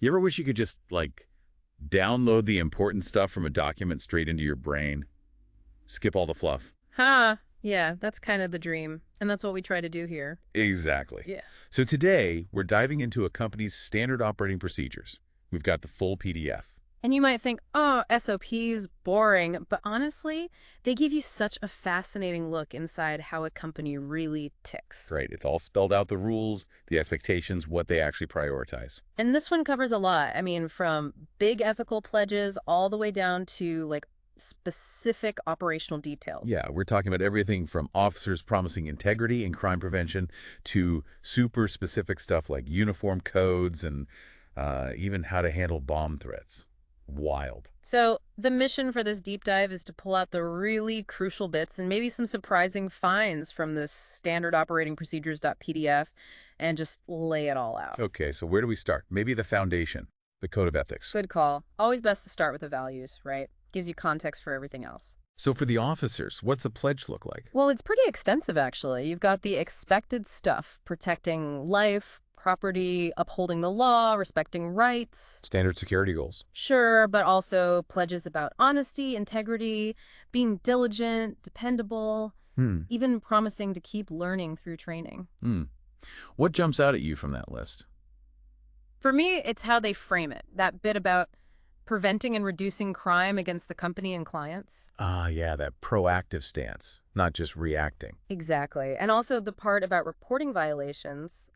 You ever wish you could just, download the important stuff from a document straight into your brain? Skip all the fluff. Huh. Yeah, that's kind of the dream. And that's what we try to do here. Exactly. Yeah. So today, we're diving into a company's standard operating procedures. We've got the full PDF. And you might think, oh, SOPs, boring. But honestly, they give you such a fascinating look inside how a company really ticks. Right. It's all spelled out, the rules, the expectations, what they actually prioritize. And this one covers a lot. I mean, from big ethical pledges all the way down to specific operational details. Yeah, we're talking about everything from officers promising integrity and crime prevention to super specific stuff like uniform codes and even how to handle bomb threats. Wild. So the mission for this deep dive is to pull out the really crucial bits and maybe some surprising finds from this standard operating procedures.pdf and just lay it all out. Okay, so where do we start? Maybe the foundation, the code of ethics. Good call. Always best to start with the values, right? Gives you context for everything else. So for the officers, what's the pledge look like? Well, it's pretty extensive, actually. You've got the expected stuff, protecting life, property, upholding the law, respecting rights. Standard security goals. Sure, but also pledges about honesty, integrity, being diligent, dependable, even promising to keep learning through training. What jumps out at you from that list? For me, it's how they frame it. That bit about preventing and reducing crime against the company and clients. Ah, yeah, that proactive stance, not just reacting. Exactly. And also the part about reporting violations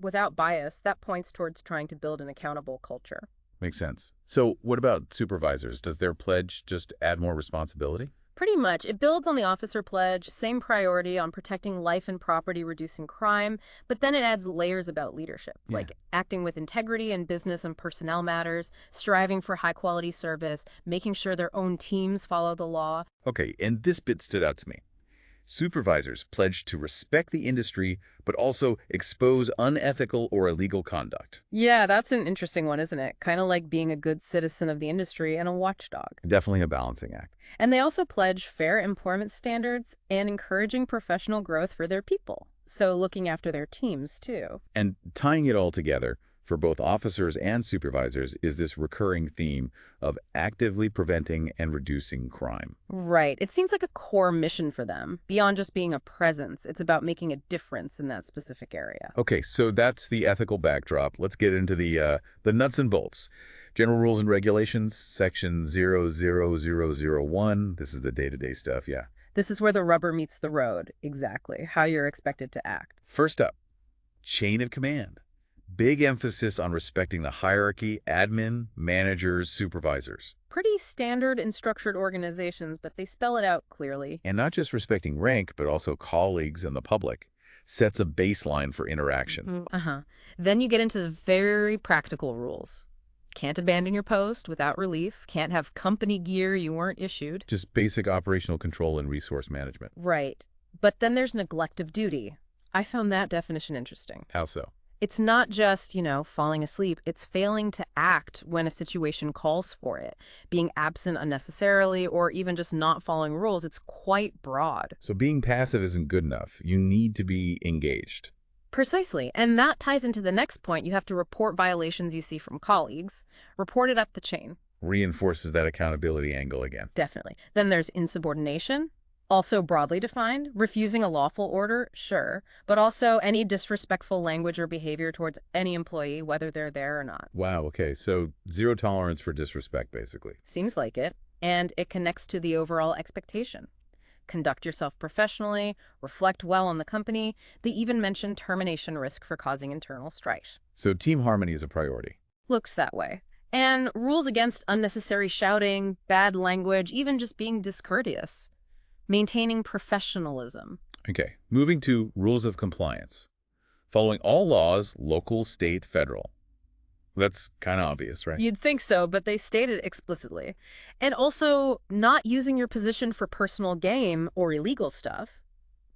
without bias, that points towards trying to build an accountable culture. Makes sense. So what about supervisors? Does their pledge just add more responsibility? Pretty much. It builds on the officer pledge, same priority on protecting life and property, reducing crime, but then it adds layers about leadership, like acting with integrity in business and personnel matters, striving for high-quality service, making sure their own teams follow the law. Okay, and this bit stood out to me. Supervisors pledge to respect the industry, but also expose unethical or illegal conduct. Yeah, that's an interesting one, isn't it? Kind of like being a good citizen of the industry and a watchdog. Definitely a balancing act. And they also pledge fair employment standards and encouraging professional growth for their people. So looking after their teams, too. And tying it all together, for both officers and supervisors, is this recurring theme of actively preventing and reducing crime. Right. It seems like a core mission for them. Beyond just being a presence, it's about making a difference in that specific area. Okay, so that's the ethical backdrop. Let's get into the nuts and bolts. General Rules and Regulations, Section 00001. This is the day-to-day stuff, yeah. This is where the rubber meets the road, exactly, how you're expected to act. First up, chain of command. Big emphasis on respecting the hierarchy, admin, managers, supervisors. Pretty standard in structured organizations, but they spell it out clearly. And not just respecting rank, but also colleagues and the public. Sets a baseline for interaction. Then you get into the very practical rules. Can't abandon your post without relief. Can't have company gear you weren't issued. Just basic operational control and resource management. Right. But then there's neglect of duty. I found that definition interesting. How so? It's not just, falling asleep. It's failing to act when a situation calls for it, being absent unnecessarily, or even just not following rules. It's quite broad. So being passive isn't good enough. You need to be engaged. Precisely. And that ties into the next point. You have to report violations you see from colleagues, report it up the chain. Reinforces that accountability angle again. Definitely. Then there's insubordination. Also broadly defined, refusing a lawful order, sure, but also any disrespectful language or behavior towards any employee, whether they're there or not. Wow, okay, so zero tolerance for disrespect, basically. Seems like it, and it connects to the overall expectation. Conduct yourself professionally, reflect well on the company. They even mention termination risk for causing internal strife. So team harmony is a priority. Looks that way. And rules against unnecessary shouting, bad language, even just being discourteous. Maintaining professionalism. Okay, moving to rules of compliance. Following all laws, local, state, federal. That's kind of obvious, right? You'd think so, but they state it explicitly. And also, not using your position for personal gain or illegal stuff.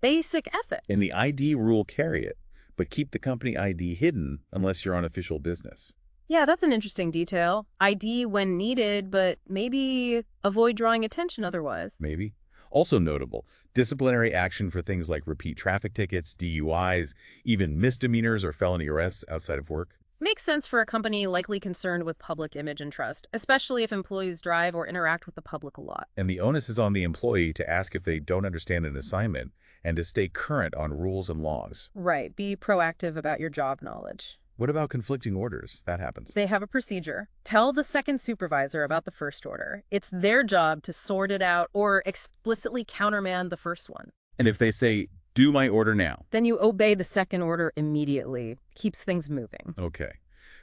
Basic ethics. And the ID rule carry it, but keep the company ID hidden unless you're on official business. Yeah, that's an interesting detail. ID when needed, but maybe avoid drawing attention otherwise. Maybe. Also notable, disciplinary action for things like repeat traffic tickets, DUIs, even misdemeanors or felony arrests outside of work. Makes sense for a company likely concerned with public image and trust, especially if employees drive or interact with the public a lot. And the onus is on the employee to ask if they don't understand an assignment and to stay current on rules and laws. Right, be proactive about your job knowledge. What about conflicting orders? That happens. They have a procedure. Tell the second supervisor about the first order. It's their job to sort it out or explicitly countermand the first one. And if they say, do my order now. Then you obey the second order immediately. Keeps things moving. Okay.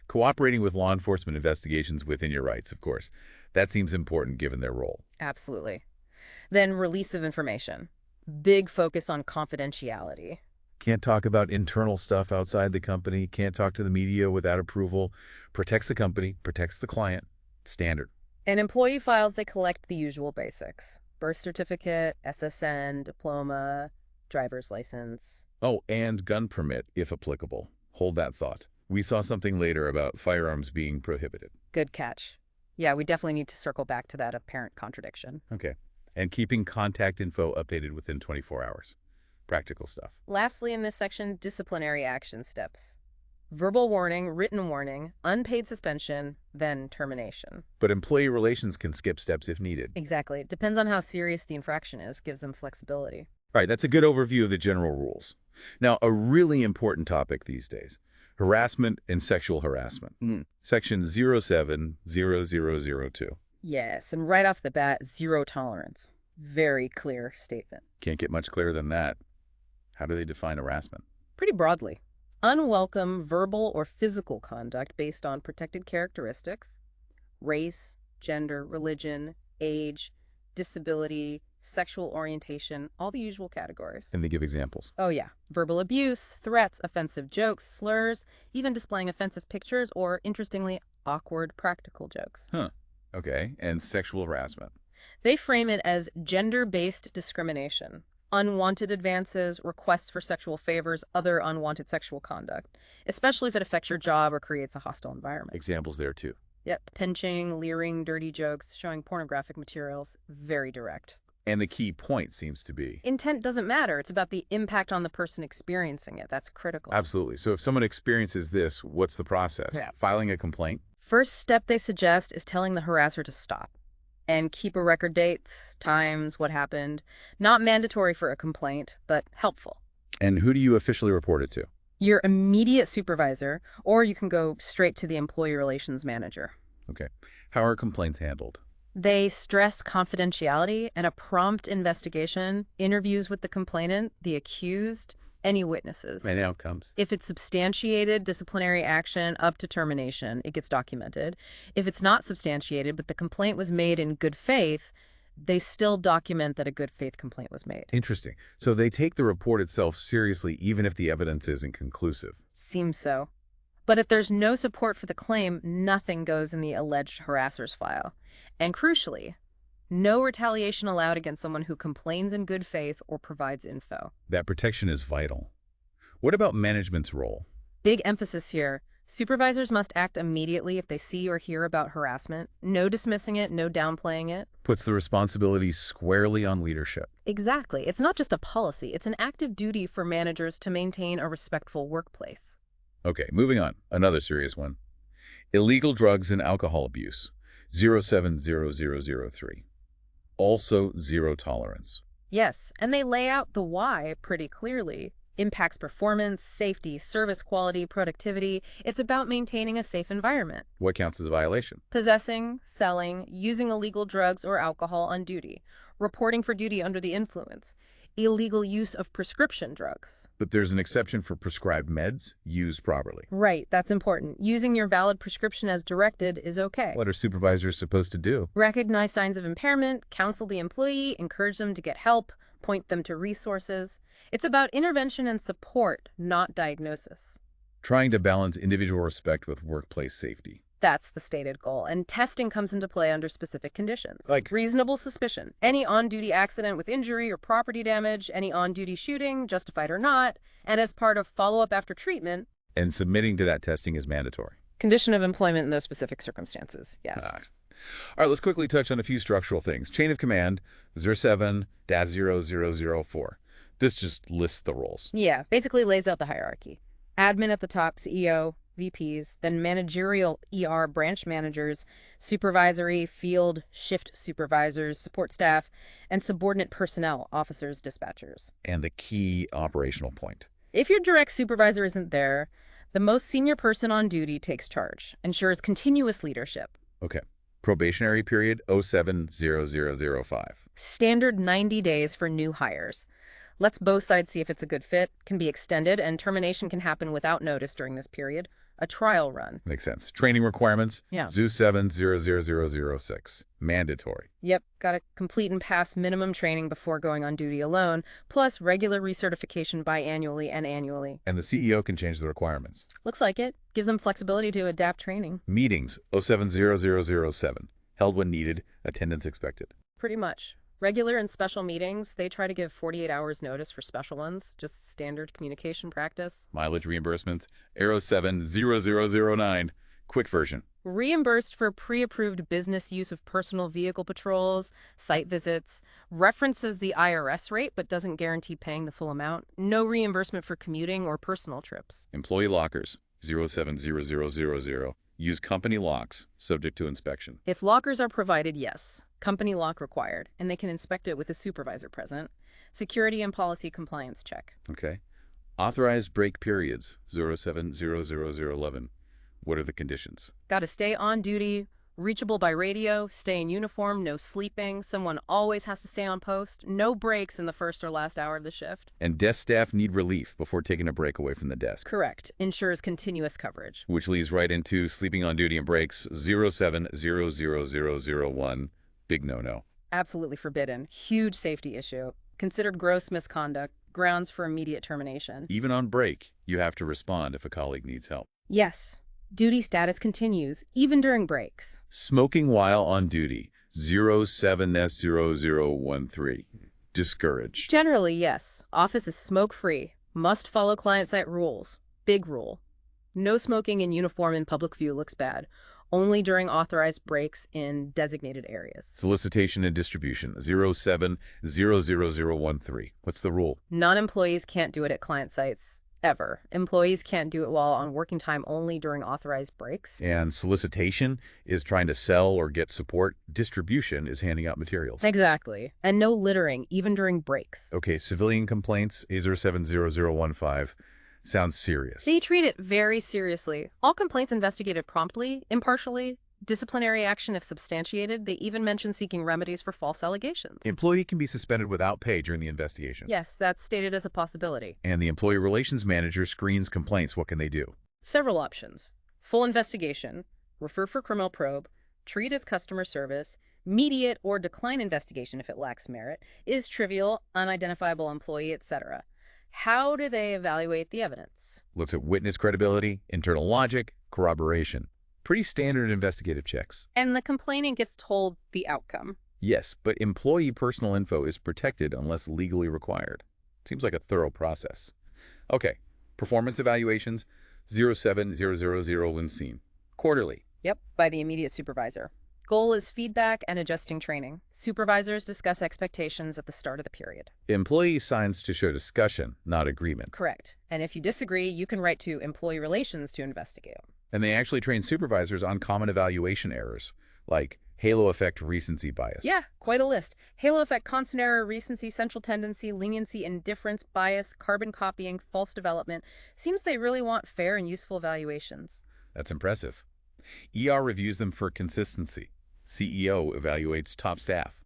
Cooperating with law enforcement investigations within your rights, of course. That seems important given their role. Absolutely. Then release of information. Big focus on confidentiality. Can't talk about internal stuff outside the company. Can't talk to the media without approval. Protects the company, protects the client. Standard. In employee files, they collect the usual basics. Birth certificate, SSN, diploma, driver's license. Oh, and gun permit, if applicable. Hold that thought. We saw something later about firearms being prohibited. Good catch. Yeah, we definitely need to circle back to that apparent contradiction. Okay. And keeping contact info updated within 24 hours. Practical stuff. Lastly, in this section, disciplinary action steps. Verbal warning, written warning, unpaid suspension, then termination. But employee relations can skip steps if needed. Exactly. It depends on how serious the infraction is, gives them flexibility. All right, that's a good overview of the general rules. Now, a really important topic these days, harassment and sexual harassment. Section 070002. Yes, and right off the bat, zero tolerance. Very clear statement. Can't get much clearer than that. How do they define harassment? Pretty broadly. Unwelcome verbal or physical conduct based on protected characteristics, race, gender, religion, age, disability, sexual orientation, all the usual categories. And they give examples. Oh yeah, verbal abuse, threats, offensive jokes, slurs, even displaying offensive pictures or, interestingly, awkward practical jokes. Huh. Okay, and sexual harassment. They frame it as gender-based discrimination, unwanted advances, requests for sexual favors, other unwanted sexual conduct, especially if it affects your job or creates a hostile environment. Examples there too. Yep, pinching, leering, dirty jokes, showing pornographic materials, very direct. And the key point seems to be... Intent doesn't matter. It's about the impact on the person experiencing it. That's critical. Absolutely. So if someone experiences this, what's the process? Yeah. Filing a complaint? First step they suggest is telling the harasser to stop and keep a record dates, times, what happened. Not mandatory for a complaint, but helpful. And who do you officially report it to? Your immediate supervisor, or you can go straight to the employee relations manager. Okay. How are complaints handled? They stress confidentiality and a prompt investigation, interviews with the complainant, the accused, any witnesses. And outcomes? If it's substantiated, disciplinary action up to termination, it gets documented. If it's not substantiated, but the complaint was made in good faith, they still document that a good faith complaint was made. Interesting. So they take the report itself seriously even if the evidence isn't conclusive. Seems so. But if there's no support for the claim, nothing goes in the alleged harasser's file. And crucially, no retaliation allowed against someone who complains in good faith or provides info. That protection is vital. What about management's role? Big emphasis here. Supervisors must act immediately if they see or hear about harassment. No dismissing it, no downplaying it. Puts the responsibility squarely on leadership. Exactly. It's not just a policy. It's an active duty for managers to maintain a respectful workplace. Okay, moving on. Another serious one. Illegal drugs and alcohol abuse. 070003. Also zero tolerance. Yes, and they lay out the why pretty clearly. Impacts performance, safety, service quality, productivity. It's about maintaining a safe environment. What counts as a violation? Possessing, selling, using illegal drugs or alcohol on duty. Reporting for duty under the influence. Illegal use of prescription drugs. But there's an exception for prescribed meds used properly. Right, that's important. Using your valid prescription as directed is okay. What are supervisors supposed to do? Recognize signs of impairment, counsel the employee, encourage them to get help, point them to resources. It's about intervention and support, not diagnosis. Trying to balance individual respect with workplace safety. That's the stated goal, and testing comes into play under specific conditions. Like reasonable suspicion. Any on-duty accident with injury or property damage, any on-duty shooting, justified or not, and as part of follow-up after treatment. And submitting to that testing is mandatory. Condition of employment in those specific circumstances, yes. All right, let's quickly touch on a few structural things. Chain of command, 07-0004. This just lists the roles. Yeah, basically lays out the hierarchy. Admin at the top, CEO, VPs, then managerial branch managers, supervisory, field, shift supervisors, support staff, and subordinate personnel, officers, dispatchers. And the key operational point. If your direct supervisor isn't there, the most senior person on duty takes charge, ensures continuous leadership. Okay. Probationary period 070005. Standard 90 days for new hires. Lets both sides see if it's a good fit, can be extended, and termination can happen without notice during this period. A trial run. Makes sense. Training requirements. Yeah. ZU 700006. Mandatory. Yep, gotta complete and pass minimum training before going on duty alone, plus regular recertification biannually and annually. And the CEO can change the requirements. Looks like it. Gives them flexibility to adapt training. Meetings 070007. Held when needed. Attendance expected. Pretty much. Regular and special meetings, they try to give 48 hours notice for special ones, just standard communication practice. Mileage reimbursements, Aero 70009, quick version. Reimbursed for pre-approved business use of personal vehicle patrols, site visits, references the IRS rate but doesn't guarantee paying the full amount. No reimbursement for commuting or personal trips. Employee lockers, 070000. Use company locks, subject to inspection. If lockers are provided, yes. Company lock required, and they can inspect it with a supervisor present. Security and policy compliance check. Okay. Authorized break periods, 070011. What are the conditions? Got to stay on duty, reachable by radio, stay in uniform, no sleeping, someone always has to stay on post, no breaks in the first or last hour of the shift. And desk staff need relief before taking a break away from the desk. Correct. Ensures continuous coverage. Which leads right into sleeping on duty and breaks, 070001. Big no-no. Absolutely forbidden. Huge safety issue. Considered gross misconduct. Grounds for immediate termination. Even on break, you have to respond if a colleague needs help. Yes. Duty status continues, even during breaks. Smoking while on duty, 07S0013. Discouraged. Generally, yes. Office is smoke-free. Must follow client site rules. Big rule. No smoking in uniform in public view looks bad. Only during authorized breaks in designated areas. Solicitation and distribution, 070013. What's the rule? Non-employees can't do it at client sites, ever. Employees can't do it while on working time only during authorized breaks. And solicitation is trying to sell or get support. Distribution is handing out materials. Exactly. And no littering, even during breaks. Okay, civilian complaints, 070015. Sounds serious. They treat it very seriously. All complaints investigated promptly, impartially, disciplinary action if substantiated. They even mention seeking remedies for false allegations. Employee can be suspended without pay during the investigation. Yes, that's stated as a possibility. And the employee relations manager screens complaints. What can they do? Several options. Full investigation, refer for criminal probe, treat as customer service, mediate or decline investigation if it lacks merit, is trivial, unidentifiable employee, etc. How do they evaluate the evidence? Looks at witness credibility, internal logic, corroboration. Pretty standard investigative checks. And the complainant gets told the outcome. Yes, but employee personal info is protected unless legally required. Seems like a thorough process. Okay, performance evaluations, 070001 when seen. Quarterly. Yep, by the immediate supervisor. Goal is feedback and adjusting training. Supervisors discuss expectations at the start of the period. Employee signs to show discussion, not agreement. Correct. And if you disagree, you can write to employee relations to investigate. And they actually train supervisors on common evaluation errors, like halo effect recency bias. Yeah, quite a list. Halo effect, constant error, recency, central tendency, leniency, indifference, bias, carbon copying, false development. Seems they really want fair and useful evaluations. That's impressive. ER reviews them for consistency. CEO evaluates top staff.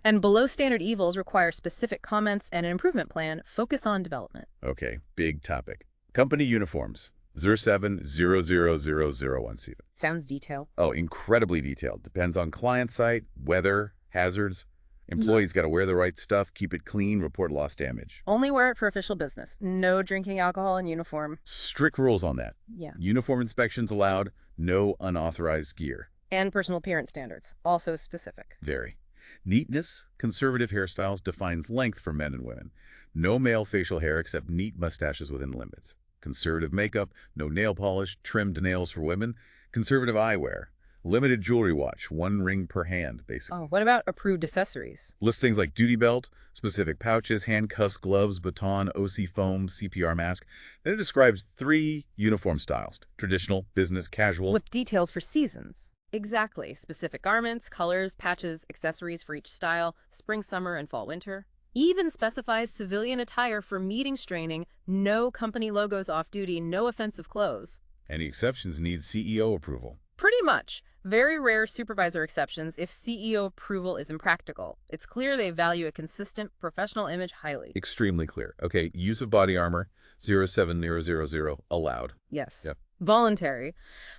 And below standard evils require specific comments and an improvement plan. Focus on development. Okay, big topic. Company uniforms. 07000017. Sounds detailed. Oh, incredibly detailed. Depends on client site, weather, hazards. Employees got to wear the right stuff, keep it clean, report lost damage. Only wear it for official business. No drinking alcohol in uniform. Strict rules on that. Yeah. Uniform inspections allowed, no unauthorized gear. And personal appearance standards, also specific. Very. Neatness, conservative hairstyles defines length for men and women. No male facial hair except neat mustaches within limits. Conservative makeup, no nail polish, trimmed nails for women. Conservative eyewear. Limited jewelry watch, 1 ring per hand, basically. Oh, what about approved accessories? Lists things like duty belt, specific pouches, handcuffs, gloves, baton, OC foam, CPR mask. Then it describes 3 uniform styles: traditional, business, casual. With details for seasons. Exactly. Specific garments, colors, patches, accessories for each style, spring, summer, and fall, winter. Even specifies civilian attire for meetings training, no company logos off duty, no offensive clothes. Any exceptions need CEO approval. Pretty much. Very rare supervisor exceptions if CEO approval is impractical. It's clear they value a consistent professional image highly. Extremely clear. Okay, use of body armor, 07000, allowed. Yes. Yep. Voluntary,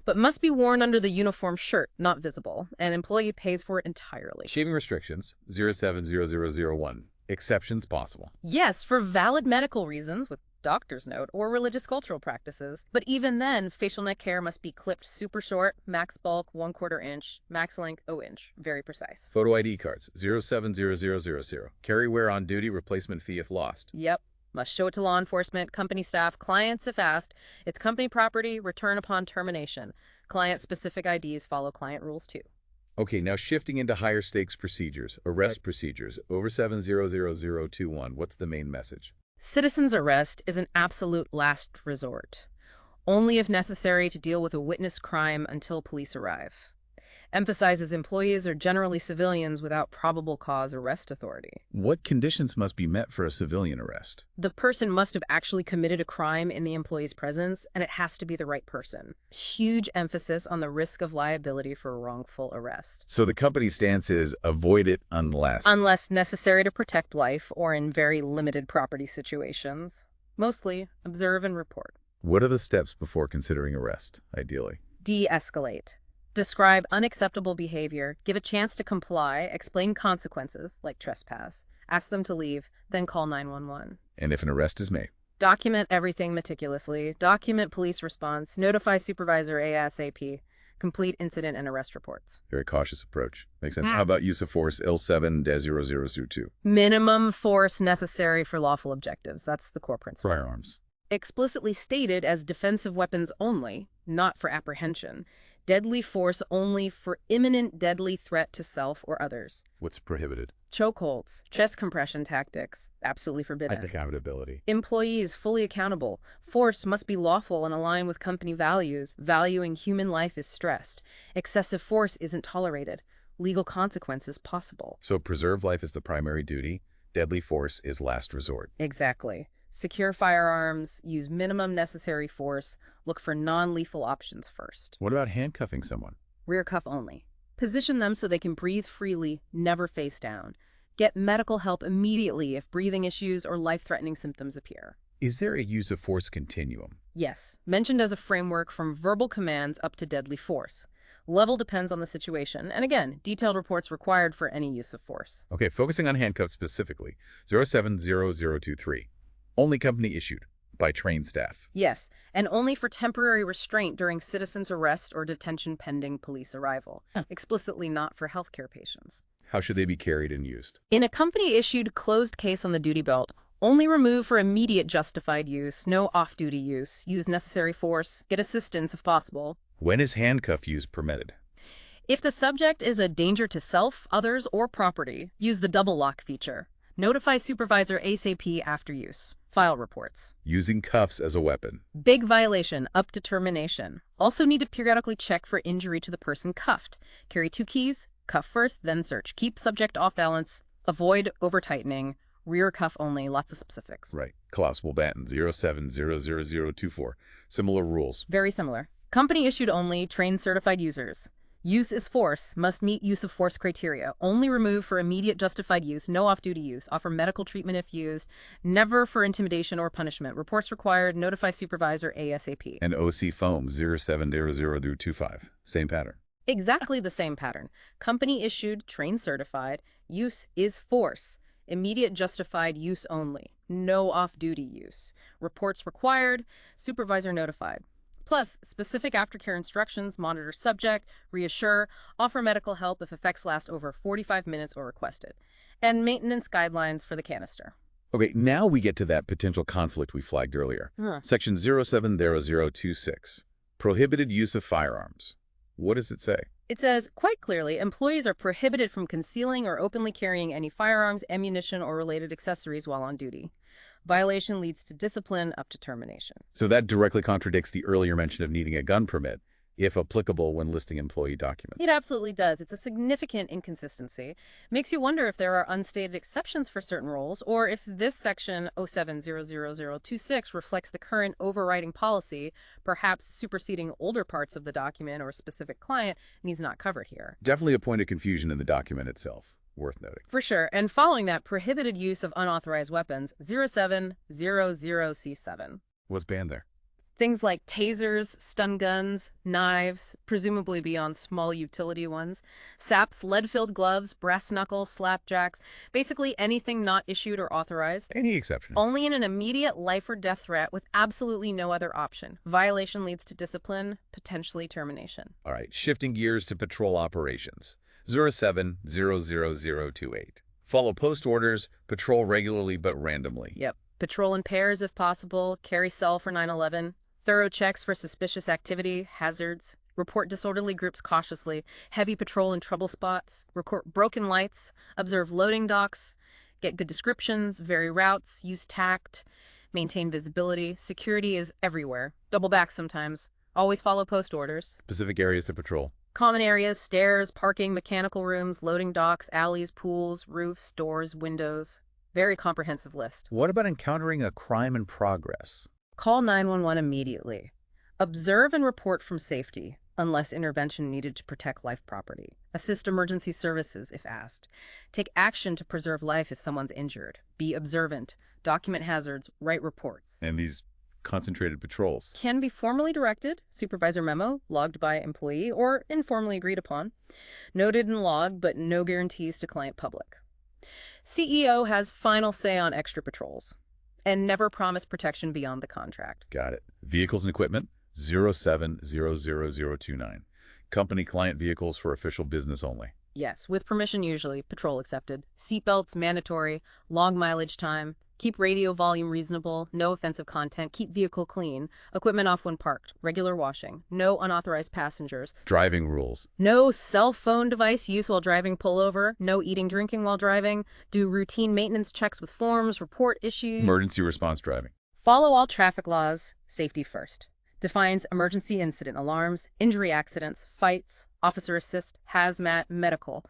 but must be worn under the uniform shirt, not visible. An employee pays for it entirely. Shaving restrictions, 07001. Exceptions possible. Yes, for valid medical reasons, with doctor's note, or religious cultural practices. But even then, facial neck hair must be clipped super short, max bulk 1/4 inch, max length 0 inch. Very precise. Photo ID cards, 07000. Carry wear on duty, replacement fee if lost. Yep. Must show it to law enforcement, company staff, clients if asked. It's company property, return upon termination. Client-specific IDs follow client rules too. Okay, now shifting into higher stakes procedures, arrest procedures, over 700021. What's the main message? Citizen's arrest is an absolute last resort, only if necessary to deal with a witnessed crime until police arrive. Emphasizes employees are generally civilians without probable cause arrest authority. What conditions must be met for a civilian arrest? The person must have actually committed a crime in the employee's presence, and it has to be the right person. Huge emphasis on the risk of liability for wrongful arrest. So the company's stance is avoid it unless. Unless necessary to protect life or in very limited property situations. Mostly, observe and report. What are the steps before considering arrest, ideally? De-escalate. Describe unacceptable behavior, give a chance to comply, explain consequences, like trespass, ask them to leave, then call 911. And if an arrest is made? Document everything meticulously, document police response, notify supervisor ASAP, complete incident and arrest reports. Very cautious approach. Makes sense. How about use of force, L7-0002? Minimum force necessary for lawful objectives. That's the core principle. Firearms. Explicitly stated as defensive weapons only, not for apprehension. Deadly force only for imminent deadly threat to self or others. What's prohibited? Chokeholds, chest compression tactics, absolutely forbidden. Accountability. Employees fully accountable. Force must be lawful and align with company values. Valuing human life is stressed. Excessive force isn't tolerated. Legal consequences possible. So preserve life is the primary duty. Deadly force is last resort. Exactly. Secure firearms, use minimum necessary force, look for non-lethal options first. What about handcuffing someone? Rear cuff only. Position them so they can breathe freely, never face down. Get medical help immediately if breathing issues or life-threatening symptoms appear. Is there a use of force continuum? Yes, mentioned as a framework from verbal commands up to deadly force. Level depends on the situation, and again, detailed reports required for any use of force. Okay, focusing on handcuffs specifically, 0700023. Only company issued by trained staff. Yes, and only for temporary restraint during citizen's arrest or detention pending police arrival. Explicitly not for healthcare patients. How should they be carried and used? In a company-issued closed case on the duty belt, only remove for immediate justified use, no off-duty use, use necessary force, get assistance if possible. When is handcuff use permitted? If the subject is a danger to self, others, or property, use the double lock feature. Notify supervisor ASAP after use. File reports. Using cuffs as a weapon. Big violation, up to termination. Also need to periodically check for injury to the person cuffed. Carry 2 keys, cuff first, then search. Keep subject off balance. Avoid over-tightening. Rear cuff only, lots of specifics. Right. Collapsible baton, 0700024. Similar rules. Very similar. Company issued only, trained certified users. Use is force, must meet use of force criteria. Only remove for immediate justified use, no off-duty use. Offer medical treatment if used. Never for intimidation or punishment. Reports required. Notify supervisor ASAP. And OC foam, 0700025. Same pattern. Exactly the same pattern. Company issued, trained certified. Use is force. Immediate justified use only. No off-duty use. Reports required. Supervisor notified. Plus, specific aftercare instructions, monitor subject, reassure, offer medical help if effects last over 45 minutes or requested, and maintenance guidelines for the canister. Okay, now we get to that potential conflict we flagged earlier. Section 0700026. Prohibited use of firearms. What does it say? It says, quite clearly, employees are prohibited from concealing or openly carrying any firearms, ammunition, or related accessories while on duty. Violation leads to discipline up to termination. So that directly contradicts the earlier mention of needing a gun permit, if applicable when listing employee documents. It absolutely does. It's a significant inconsistency. Makes you wonder if there are unstated exceptions for certain roles, or if this section 07-00026 reflects the current overriding policy, perhaps superseding older parts of the document or a specific client, and he's not covered here. Definitely a point of confusion in the document itself. Worth noting. For sure. And following that, prohibited use of unauthorized weapons, 0700C7. What's banned there? Things like tasers, stun guns, knives, presumably beyond small utility ones, saps, lead-filled gloves, brass knuckles, slapjacks, basically anything not issued or authorized. Any exception. Only in an immediate life or death threat with absolutely no other option. Violation leads to discipline, potentially termination. All right, shifting gears to patrol operations. 07-00028. Follow post orders, patrol regularly but randomly. Yep. Patrol in pairs if possible, carry cell for 9/11. Thorough checks for suspicious activity, hazards, report disorderly groups cautiously, heavy patrol in trouble spots, record broken lights, observe loading docks, get good descriptions, vary routes, use tact, maintain visibility. Security is everywhere. Double back sometimes. Always follow post orders. Specific areas to patrol. Common areas, stairs, parking, mechanical rooms, loading docks, alleys, pools, roofs, doors, windows. Very comprehensive list. What about encountering a crime in progress? Call 911 immediately. Observe and report from safety, unless intervention needed to protect life property. Assist emergency services if asked. Take action to preserve life if someone's injured. Be observant. Document hazards. Write reports. And these concentrated patrols. Can be formally directed, supervisor memo, logged by employee, or informally agreed upon. Noted and logged, but no guarantees to client public. CEO has final say on extra patrols. And never promise protection beyond the contract. Got it. Vehicles and equipment, 07-00029. Company client vehicles for official business only. Yes, with permission usually, patrol accepted. Seatbelts mandatory, long mileage time. Keep radio volume reasonable, no offensive content, keep vehicle clean, equipment off when parked, regular washing, no unauthorized passengers. Driving rules. No cell phone device use while driving pullover, no eating, drinking while driving, do routine maintenance checks with forms, report issues. Emergency response driving. Follow all traffic laws, safety first. Defines emergency incident alarms, injury accidents, fights, officer assist, hazmat, medical.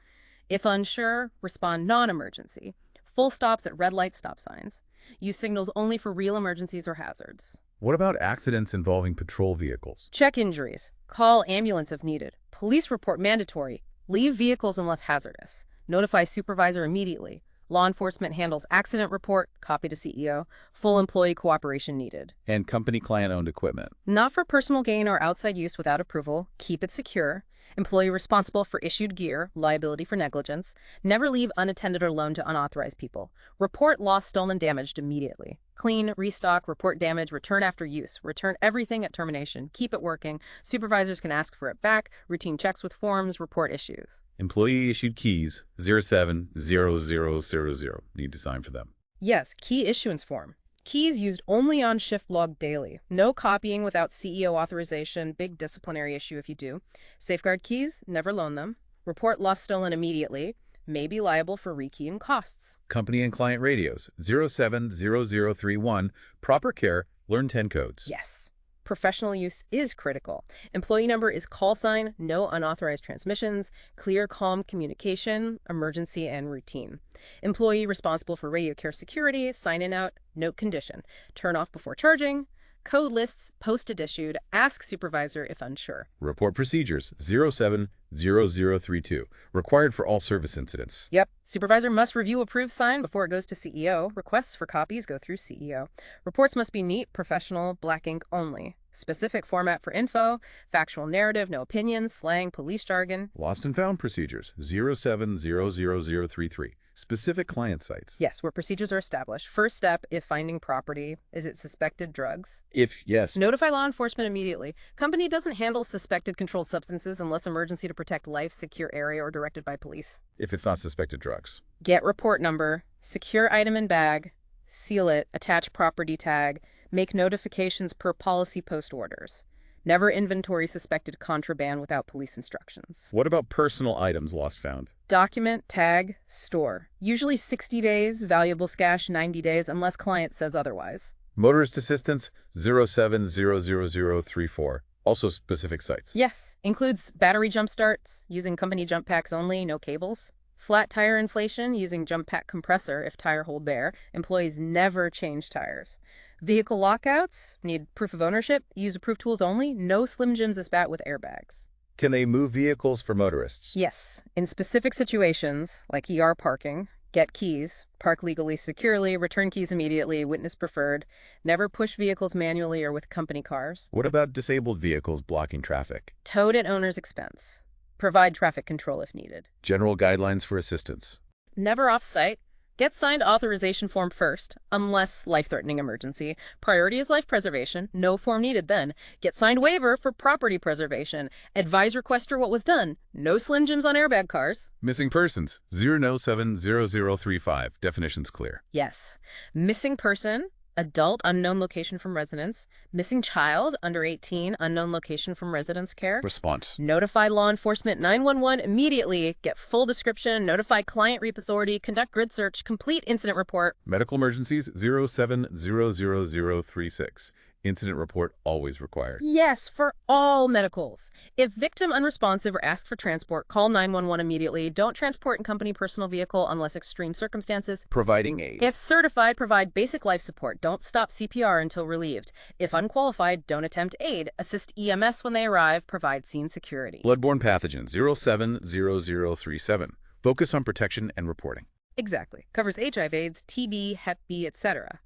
If unsure, respond non-emergency. Full stops at red light stop signs. Use signals only for real emergencies or hazards. What about accidents involving patrol vehicles? Check injuries. Call ambulance if needed. Police report mandatory. Leave vehicles unless hazardous. Notify supervisor immediately. Law enforcement handles accident report, copy to CEO. Full employee cooperation needed. And company client-owned equipment. Not for personal gain or outside use without approval. Keep it secure. Employee responsible for issued gear, liability for negligence. Never leave unattended or loaned to unauthorized people. Report lost, stolen, damaged immediately. Clean, restock, report damage, return after use. Return everything at termination. Keep it working. Supervisors can ask for it back. Routine checks with forms, report issues. Employee issued keys, 07-0000. Need to sign for them. Yes, key issuance form. Keys used only on shift log daily. No copying without CEO authorization. Big disciplinary issue if you do. Safeguard keys, never loan them. Report lost, stolen immediately. May be liable for rekeying costs. Company and client radios, 07-0031. Proper care, learn 10 codes. Yes. Professional use is critical. Employee number is call sign, no unauthorized transmissions, clear, calm communication, emergency, and routine. Employee responsible for radio care security, sign in out, note condition. Turn off before charging. Code lists, posted issued, ask supervisor if unsure. Report procedures, 07-0032. Required for all service incidents. Yep. Supervisor must review approved sign before it goes to CEO. Requests for copies go through CEO. Reports must be neat, professional, black ink only. Specific format for info, factual narrative, no opinions, slang, police jargon. Lost and found procedures, 07-00033. Specific client sites. Yes, where procedures are established. First step, if finding property, is it suspected drugs? If yes. Notify law enforcement immediately. Company doesn't handle suspected controlled substances unless emergency to protect life, secure area, or directed by police. If it's not suspected drugs. Get report number, secure item in bag, seal it, attach property tag, make notifications per policy post orders. Never inventory suspected contraband without police instructions. What about personal items lost found? Document, tag, store. Usually 60 days, valuable stash 90 days, unless client says otherwise. Motorist assistance 07000034. Also specific sites. Yes, includes battery jump starts, using company jump packs only, no cables. Flat tire inflation, using jump pack compressor if tire hold bare. Employees never change tires. Vehicle lockouts, need proof of ownership, use approved tools only, no Slim Jims is bat with airbags. Can they move vehicles for motorists? Yes, in specific situations, like ER parking, get keys, park legally securely, return keys immediately, witness preferred, never push vehicles manually or with company cars. What about disabled vehicles blocking traffic? Towed at owner's expense. Provide traffic control if needed. General guidelines for assistance. Never off-site. Get signed authorization form first, unless life-threatening emergency. Priority is life preservation. No form needed then. Get signed waiver for property preservation. Advise requester what was done. No Slim Jims on airbag cars. Missing persons 0070035. Definitions clear. Yes. Missing person, adult, unknown location from residence. Missing child, under 18, unknown location from residence care. Response. Notify law enforcement 911 immediately. Get full description. Notify client REAP authority. Conduct grid search. Complete incident report. Medical emergencies 0700036. Incident report always required. Yes, for all medicals. If victim unresponsive or ask for transport, call 911 immediately. Don't transport in company personal vehicle unless extreme circumstances. Providing aid. If certified, provide basic life support. Don't stop CPR until relieved. If unqualified, don't attempt aid. Assist EMS when they arrive. Provide scene security. Bloodborne pathogen 070037. Focus on protection and reporting. Exactly. Covers HIV, AIDS, TB, Hep B, etc.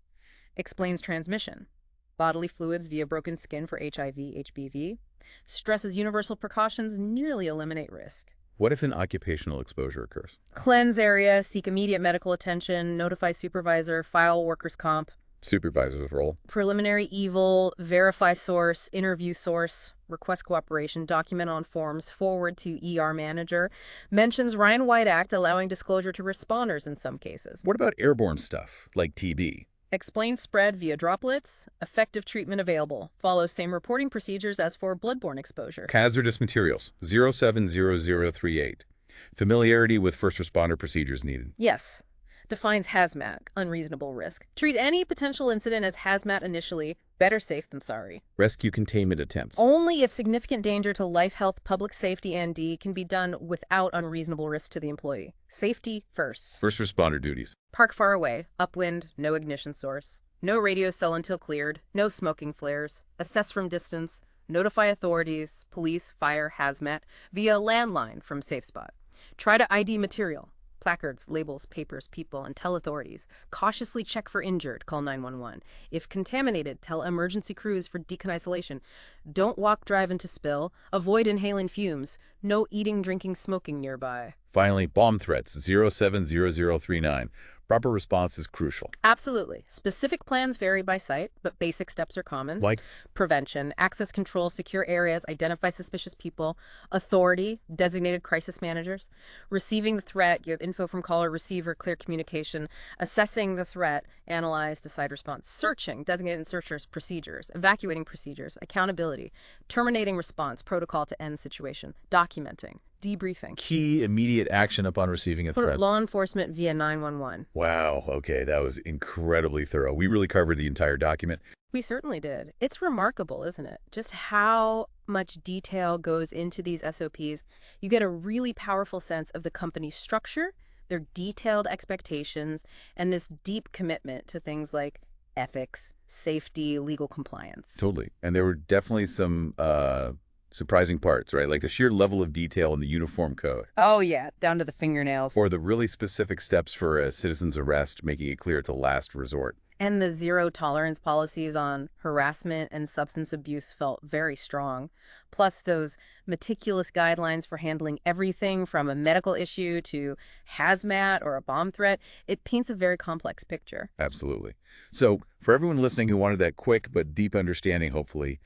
Explains transmission. Bodily fluids via broken skin for HIV, HBV. Stresses universal precautions nearly eliminate risk. What if an occupational exposure occurs? Cleanse area, seek immediate medical attention, notify supervisor, file workers' comp. Supervisor's role. Preliminary evil, verify source, interview source, request cooperation, document on forms, forward to ER manager. Mentions Ryan White Act allowing disclosure to responders in some cases. What about airborne stuff, like TB? Explain spread via droplets, effective treatment available. Follows same reporting procedures as for bloodborne exposure. Hazardous materials 070038. Familiarity with first responder procedures needed. Yes. Defines hazmat, unreasonable risk. Treat any potential incident as hazmat initially. Better safe than sorry. Rescue containment attempts. Only if significant danger to life, health, public safety, and D can be done without unreasonable risk to the employee. Safety first. First responder duties. Park far away. Upwind. No ignition source. No radio cell until cleared. No smoking flares. Assess from distance. Notify authorities, police, fire, hazmat, via landline from safe spot. Try to ID material. Placards, labels, papers, people, and tell authorities. Cautiously check for injured, call 911. If contaminated, tell emergency crews for decon isolation. Don't walk, drive into spill. Avoid inhaling fumes. No eating, drinking, smoking nearby. Finally, bomb threats 070039. Proper response is crucial. Absolutely. Specific plans vary by site, but basic steps are common. Like? Prevention, access control, secure areas, identify suspicious people, authority, designated crisis managers, receiving the threat, get info from caller, receiver, clear communication, assessing the threat, analyze, decide response, searching, designated searchers, procedures, evacuating procedures, accountability, terminating response, protocol to end situation, documenting, debriefing. Key immediate action upon receiving a threat. Law enforcement via 911. Wow, okay, that was incredibly thorough. We really covered the entire document. We certainly did. It's remarkable, isn't it? Just how much detail goes into these SOPs. You get a really powerful sense of the company's structure, their detailed expectations, and this deep commitment to things like ethics, safety, legal compliance. Totally. And there were definitely some surprising parts, right? Like the sheer level of detail in the uniform code. Oh, yeah, down to the fingernails. Or the really specific steps for a citizen's arrest, making it clear it's a last resort. And the zero tolerance policies on harassment and substance abuse felt very strong. Plus those meticulous guidelines for handling everything from a medical issue to hazmat or a bomb threat. It paints a very complex picture. Absolutely. So for everyone listening who wanted that quick but deep understanding, hopefully,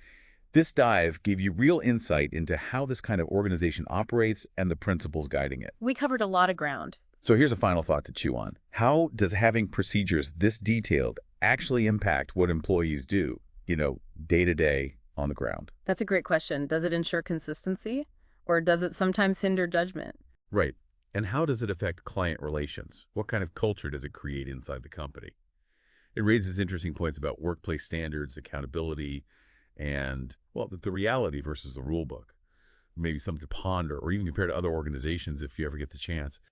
this dive gave you real insight into how this kind of organization operates and the principles guiding it. We covered a lot of ground. So here's a final thought to chew on. How does having procedures this detailed actually impact what employees do, day to day on the ground? That's a great question. Does it ensure consistency, or does it sometimes hinder judgment? Right. And how does it affect client relations? What kind of culture does it create inside the company? It raises interesting points about workplace standards, accountability, and, well, the reality versus the rule book. Maybe something to ponder or even compare to other organizations if you ever get the chance.